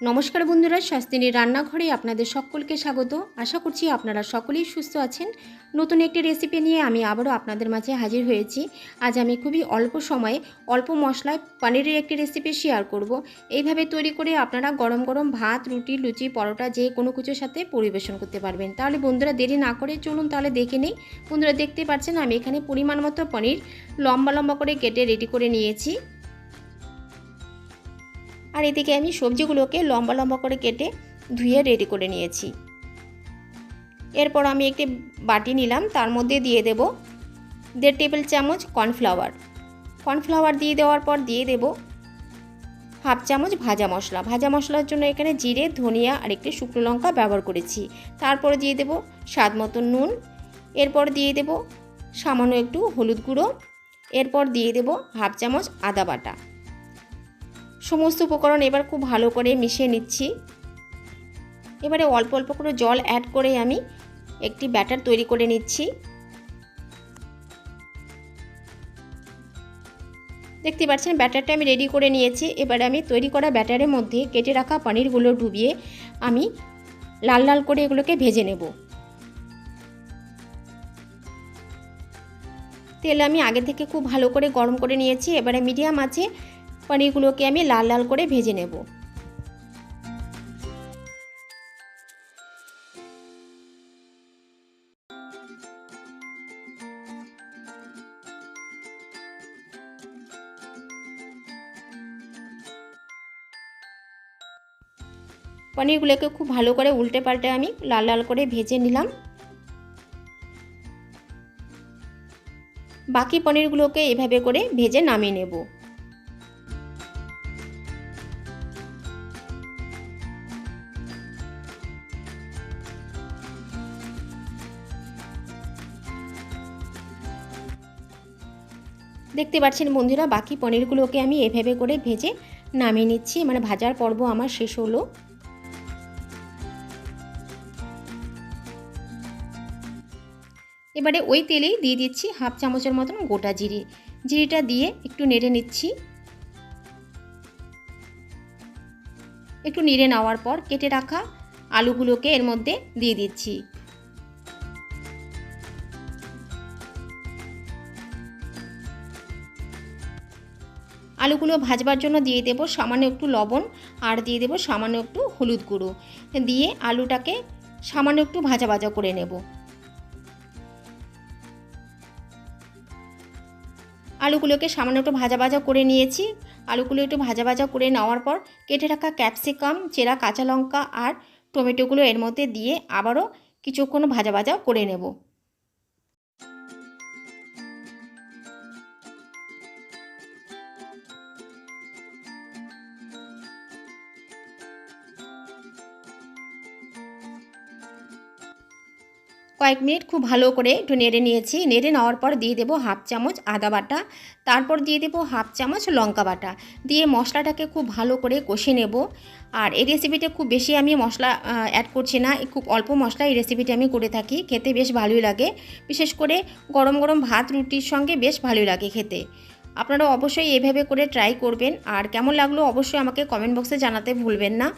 নমস্কার বন্ধুরা, স্বাস্থ্যের রান্নাঘরে আপনাদের সকলকে স্বাগত। আশা করছি আপনারা সকলেই সুস্থ আছেন। নতুন একটি রেসিপি নিয়ে আমি আবারও আপনাদের মাঝে হাজির হয়েছি। আজ আমি খুবই অল্প সময়ে অল্প মশলায় পনিরের একটি রেসিপি শেয়ার করব। এইভাবে তৈরি করে আপনারা গরম গরম ভাত, রুটি, লুচি, পরোটা যে কোনো কিছুর সাথে পরিবেশন করতে পারবেন। তাহলে বন্ধুরা দেরি না করে চলুন তাহলে দেখে নেই। বন্ধুরা দেখতে পাচ্ছেন আমি এখানে পরিমাণ মতো পনির লম্বা লম্বা করে কেটে রেডি করে নিয়েছি। আর এদিকে আমি সবজিগুলোকে লম্বা লম্বা করে কেটে ধুয়ে রেডি করে নিয়েছি। এরপর আমি একটি বাটি নিলাম, তার মধ্যে দিয়ে দেব 1.5 টেবিল চামচ কর্নফ্লাওয়ার দিয়ে দেওয়ার পর দিয়ে দেব 1/2 চামচ ভাজা মশলার জন্য এখানে জিরে, ধনিয়া আর একটি শুকনো লঙ্কা ব্যবহার করেছি। তারপরে দিয়ে দেব স্বাদ মতো নুন, এরপর দিয়ে দেব সামান্য একটু হলুদ গুঁড়ো, এরপর দিয়ে দেব 1/2 চামচ আদা বাটা। সমস্ত উপকরণ এবার খুব ভালো করে মিশিয়ে নিচ্ছি। এবারে অল্প অল্প করে জল অ্যাড করে আমি একটি ব্যাটার তৈরি করে নিচ্ছি। দেখতে পাচ্ছেন ব্যাটারটা আমি রেডি করে নিয়েছি। এবারে আমি তৈরি করা ব্যাটারের মধ্যে কেটে রাখা পনিরগুলো ডুবিয়ে আমি লাল লাল করে এগুলোকে ভেজে নেব। তেল আমি আগে থেকে খুব ভালো করে গরম করে নিয়েছি। এবারে মিডিয়াম আঁচে পনিরগুলোকে আমি লাল লাল করে ভেজে নেব। পনিরগুলোকে খুব ভালো করে উল্টে পাল্টে আমি লাল লাল করে ভেজে নিলাম। বাকি পনিরগুলোকে এভাবে করে ভেজে নামিয়ে নেব। দেখতে পাচ্ছেন বন্ধুরা, বাকি পনিরগুলোকে আমি এভাবে করে ভেজে নামিয়ে নিচ্ছি। মানে ভাজার পর্ব আমার শেষ হলো। এবারে ওই তেলেই দিয়ে দিচ্ছি 1/2 চামচের মতন গোটা জিরেটা দিয়ে একটু নেড়ে নিচ্ছি। একটু নেড়ে নেওয়ার পর কেটে রাখা আলুগুলোকে এর মধ্যে দিয়ে দিচ্ছি। আলুগুলো ভাজবার জন্য দিয়ে দেব সামান্য একটু লবণ আর দিয়ে দেব সামান্য একটু হলুদ গুঁড়ো দিয়ে আলুটাকে সামান্য একটু ভাজা ভাজা করে নেব। আলুগুলোকে সামান্য একটু ভাজা ভাজা করে নিয়েছি। আলুগুলো একটু ভাজা ভাজা করে নেওয়ার পর কেটে রাখা ক্যাপসিকাম, চেরা কাঁচা লঙ্কা আর টমেটোগুলো এর মধ্যে দিয়ে আবারও কিছুক্ষণ ভাজা ভাজা করে নেব। কয়েক মিনিট খুব ভালো করে একটু নেড়ে নিয়েছি। নেড়ে নেওয়ার পর দিয়ে দেব 1/2 চামচ আদা বাটা, তারপর দিয়ে দেব 1/2 চামচ লঙ্কা বাটা দিয়ে মশলাটাকে খুব ভালো করে কষে নেব। আর এই রেসিপিটা খুব বেশি আমি মশলা অ্যাড করছি না, খুব অল্প মশলা এই রেসিপিটা আমি করে থাকি। খেতে বেশ ভালোই লাগে, বিশেষ করে গরম গরম ভাত রুটির সঙ্গে বেশ ভালোই লাগে খেতে। আপনারা অবশ্যই এভাবে করে ট্রাই করবেন। আর কেমন লাগলো অবশ্যই আমাকে কমেন্ট বক্সে জানাতে ভুলবেন না।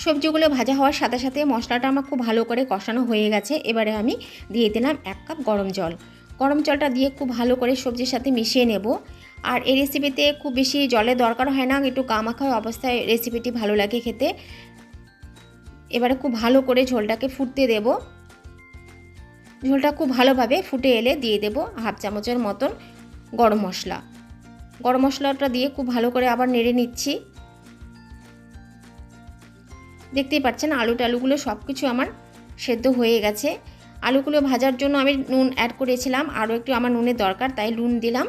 সবজিগুলো ভাজা হওয়ার সাথে সাথে মশলাটা আমার খুব ভালো করে কষানো হয়ে গেছে। এবারে আমি দিয়ে দিলাম 1 কাপ গরম জলটা দিয়ে খুব ভালো করে সবজির সাথে মিশিয়ে নেব। আর এই রেসিপিতে খুব বেশি জলের দরকার হয় না, একটু গামাখা অবস্থায় রেসিপিটি ভালো লাগে খেতে। এবারে খুব ভালো করে ঝোলটাকে ফুটতে দেব। ঝোলটা খুব ভালোভাবে ফুটে এলে দিয়ে দেব 1/2 চামচের মতন গরম মশলাটা দিয়ে খুব ভালো করে আবার নেড়ে নিচ্ছি। দেখতেই পাচ্ছেন আলুগুলো সব কিছু আমার সেদ্ধ হয়ে গেছে। আলুগুলো ভাজার জন্য আমি নুন অ্যাড করেছিলাম, আরও একটু আমার নুনের দরকার তাই নুন দিলাম।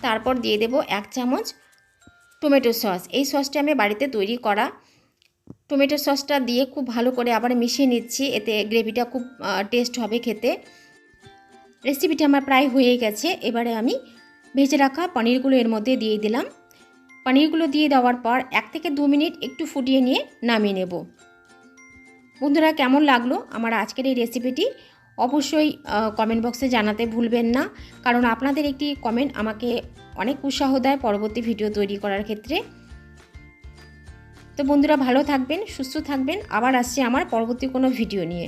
তারপর দিয়ে দেব 1 চামচ টমেটো সস। এই সসটা আমি বাড়িতে তৈরি করা। টমেটো সসটা দিয়ে খুব ভালো করে আবার মিশিয়ে নিচ্ছি, এতে গ্রেভিটা খুব টেস্ট হবে খেতে। রেসিপিটা আমার প্রায় হয়ে গেছে। এবারে আমি ভেজে রাখা পনিরগুলো এর মধ্যে দিয়ে দিলাম। পনিরগুলো দিয়ে দেওয়ার পর 1 থেকে 2 মিনিট একটু ফুটিয়ে নিয়ে নামিয়ে নেব। বন্ধুরা, কেমন লাগলো আমার আজকের এই রেসিপিটি অবশ্যই কমেন্ট বক্সে জানাতে ভুলবেন না, কারণ আপনাদের একটি কমেন্ট আমাকে অনেক উৎসাহ দেয় পরবর্তী ভিডিও তৈরি করার ক্ষেত্রে। তো বন্ধুরা, ভালো থাকবেন, সুস্থ থাকবেন, আবার আসছি আমার পরবর্তী কোনো ভিডিও নিয়ে।